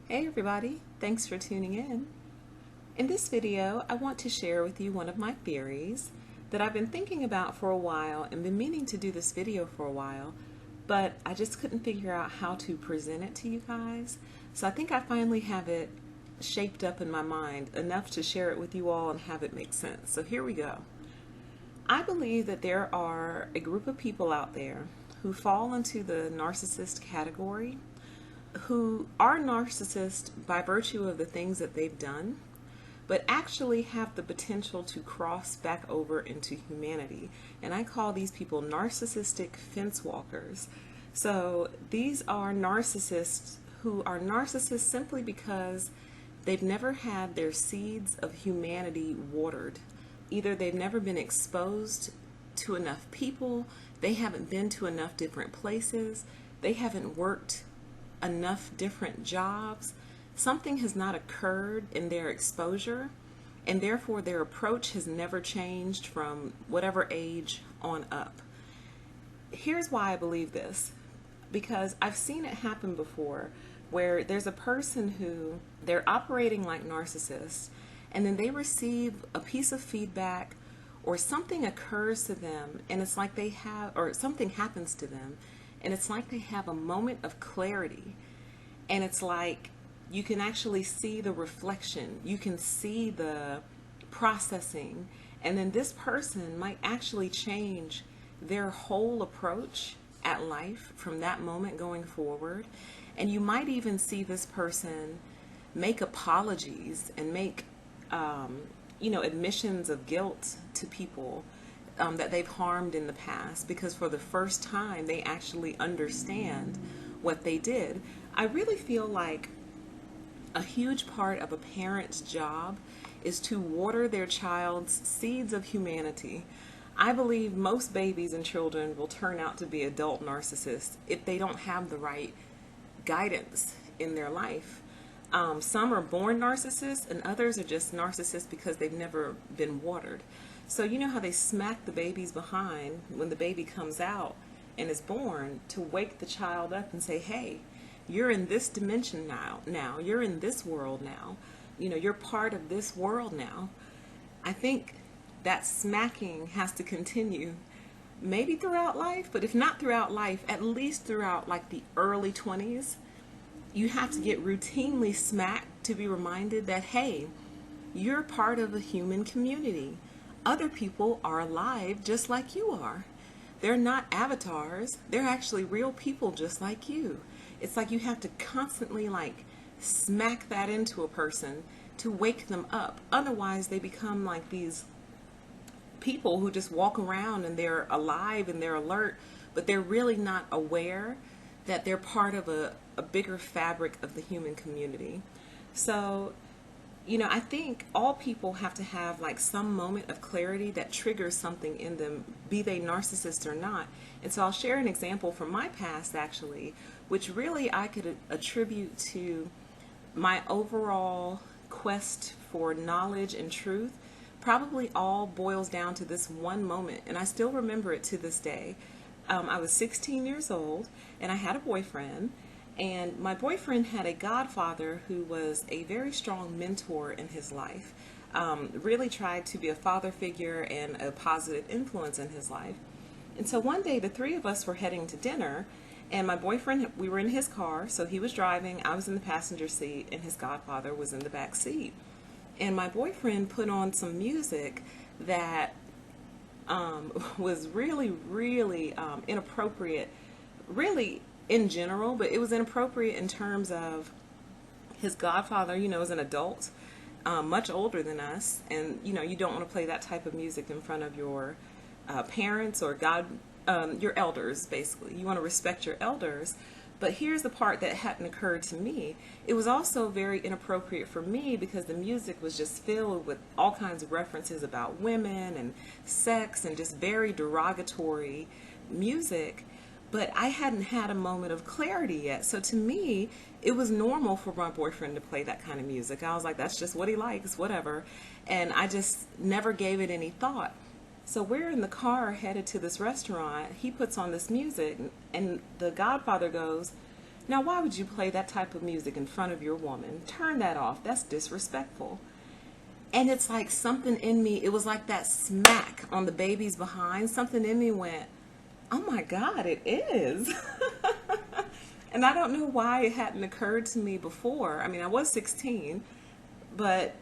Hey everybody, thanks for tuning in. In this video, I want to share with you one of my theories that I've been thinking about for a while and been meaning to do this video for a while, but I just couldn't figure out how to present it to you guys. So I think I finally have it shaped up in my mind enough to share it with you all and have it make sense. So here we go. I believe that there are a group of people out there who fall into the narcissist category, who are narcissists by virtue of the things that they've done, but actually have the potential to cross back over into humanity. And I call these people narcissistic fence-walkers. So these are narcissists who are narcissists simply because they've never had their seeds of humanity watered. Either they've never been exposed to enough people, they haven't been to enough different places, they haven't worked enough different jobs. Something has not occurred in their exposure, and therefore their approach has never changed from whatever age on up. Here's why I believe this, because I've seen it happen before where there's a person who they're operating like narcissists, and then they receive a piece of feedback or something occurs to them, and it's like they have, or something happens to them, and it's like they have a moment of clarity, and it's like you can actually see the reflection, you can see the processing, and then this person might actually change their whole approach at life from that moment going forward. And you might even see this person make apologies and make admissions of guilt to people that they've harmed in the past, because for the first time they actually understand what they did. I really feel like a huge part of a parent's job is to water their child's seeds of humanity. I believe most babies and children will turn out to be adult narcissists if they don't have the right guidance in their life. Some are born narcissists, and others are just narcissists because they've never been watered. So you know how they smack the babies behind when the baby comes out and is born to wake the child up and say, hey, you're in this dimension now, you're in this world now, you're part of this world now. I think that smacking has to continue maybe throughout life, but if not throughout life, at least throughout like the early 20s. You have to get routinely smacked to be reminded that, hey, you're part of a human community. Other people are alive just like you are. They're not avatars. They're actually real people just like you. It's like you have to constantly smack that into a person to wake them up. Otherwise, they become like these people who just walk around and they're alive and they're alert, but they're really not aware that they're part of a bigger fabric of the human community. So, I think all people have to have some moment of clarity that triggers something in them, be they narcissists or not. And so I'll share an example from my past actually, which really I could attribute to my overall quest for knowledge and truth. Probably all boils down to this one moment, and I still remember it to this day. I was 16 years old, and I had a boyfriend, and my boyfriend had a godfather who was a very strong mentor in his life, really tried to be a father figure and a positive influence in his life. And so one day the three of us were heading to dinner, and my boyfriend, we were in his car, so he was driving, I was in the passenger seat, and his godfather was in the back seat. And my boyfriend put on some music that was really, really inappropriate, really in general, but it was inappropriate in terms of his godfather, is an adult, much older than us, and you don't want to play that type of music in front of your parents or your elders. Basically, you want to respect your elders. But here's the part that hadn't occurred to me. It was also very inappropriate for me because the music was just filled with all kinds of references about women and sex and just very derogatory music. But I hadn't had a moment of clarity yet. So to me, it was normal for my boyfriend to play that kind of music. I was like, that's just what he likes, whatever. And I just never gave it any thought. So we're in the car headed to this restaurant. He puts on this music, and the godfather goes, Now, why would you play that type of music in front of your woman? Turn that off. That's disrespectful. And it's like something in me, it was like that smack on the baby's behind. Something in me went, oh my God, it is. And I don't know why it hadn't occurred to me before. I mean, I was 16, but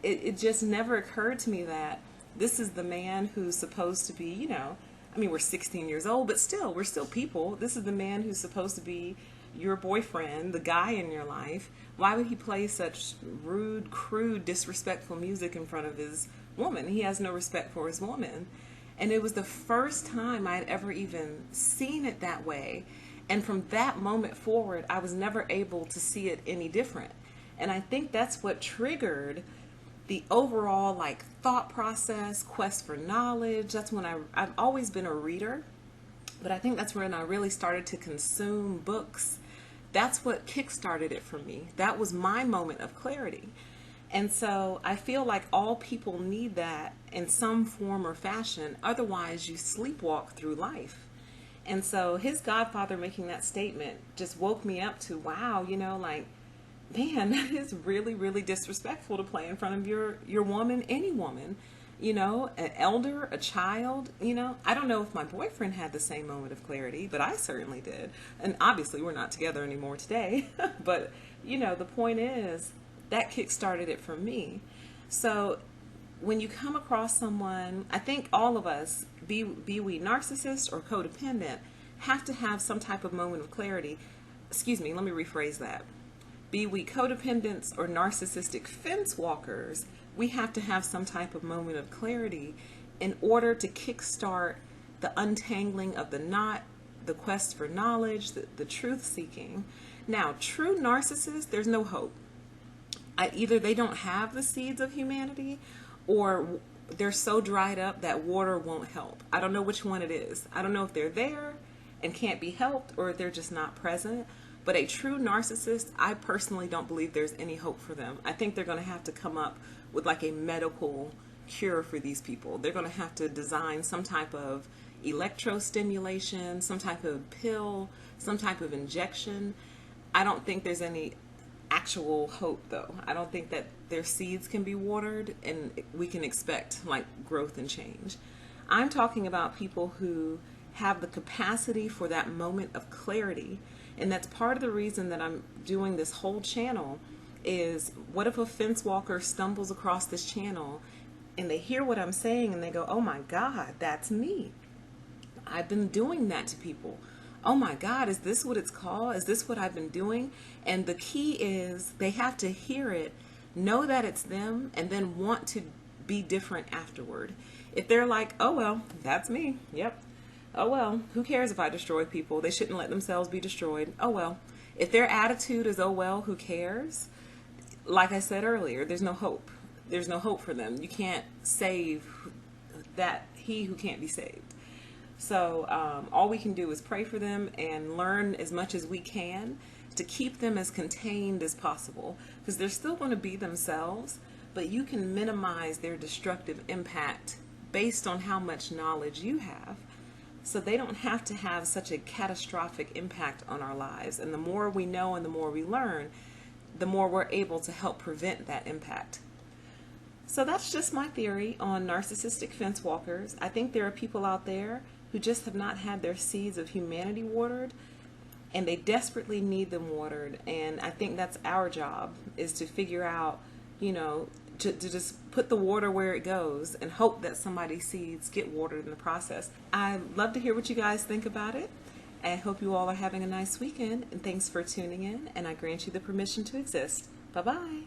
it just never occurred to me that this is the man who's supposed to be, you know, I mean, we're 16 years old, but still, we're still people. This is the man who's supposed to be your boyfriend, the guy in your life. Why would he play such rude, crude, disrespectful music in front of his woman? He has no respect for his woman. And it was the first time I had ever even seen it that way. And from that moment forward, I was never able to see it any different. And I think that's what triggered the overall like thought process, quest for knowledge. That's when I've always been a reader, but I think that's when I really started to consume books. That's what kickstarted it for me. That was my moment of clarity. And so I feel like all people need that in some form or fashion. Otherwise, you sleepwalk through life. And so his godfather making that statement just woke me up to, wow, you know, like, man, that is really, really disrespectful to play in front of your woman, any woman, you know, an elder, a child, you know. I don't know if my boyfriend had the same moment of clarity, but I certainly did. And obviously we're not together anymore today. But, you know, the point is that kick-started it for me. So when you come across someone, I think all of us, be we narcissists or codependent, have to have some type of moment of clarity. Excuse me, let me rephrase that. Be we codependents or narcissistic fence-walkers, we have to have some type of moment of clarity in order to kickstart the untangling of the knot, the quest for knowledge, the truth-seeking. Now, true narcissists, there's no hope. Either they don't have the seeds of humanity, or they're so dried up that water won't help. I don't know which one it is. I don't know if they're there and can't be helped, or if they're just not present. But a true narcissist, I personally don't believe there's any hope for them. I think they're going to have to come up with like a medical cure for these people. They're going to have to design some type of electrostimulation, some type of pill, some type of injection. I don't think there's any actual hope, though. I don't think that their seeds can be watered and we can expect like growth and change. I'm talking about people who have the capacity for that moment of clarity. And that's part of the reason that I'm doing this whole channel is, what if a fence walker stumbles across this channel and they hear what I'm saying and they go, oh my God, that's me. I've been doing that to people. Oh my God, is this what it's called? Is this what I've been doing? And the key is they have to hear it, know that it's them, and then want to be different afterward. If they're like, oh well, that's me. Yep. Oh well, who cares if I destroy people? They shouldn't let themselves be destroyed. Oh well. If their attitude is, oh well, who cares? Like I said earlier, there's no hope. There's no hope for them. You can't save that he who can't be saved. So all we can do is pray for them and learn as much as we can to keep them as contained as possible, because they're still going to be themselves, but you can minimize their destructive impact based on how much knowledge you have. So they don't have to have such a catastrophic impact on our lives. And the more we know and the more we learn, the more we're able to help prevent that impact. So that's just my theory on narcissistic fence walkers. I think there are people out there who just have not had their seeds of humanity watered, and they desperately need them watered. And I think that's our job, is to figure out, you know, to just put the water where it goes and hope that somebody's seeds get watered in the process. I'd love to hear what you guys think about it. I hope you all are having a nice weekend, and thanks for tuning in, and I grant you the permission to exist. Bye-bye.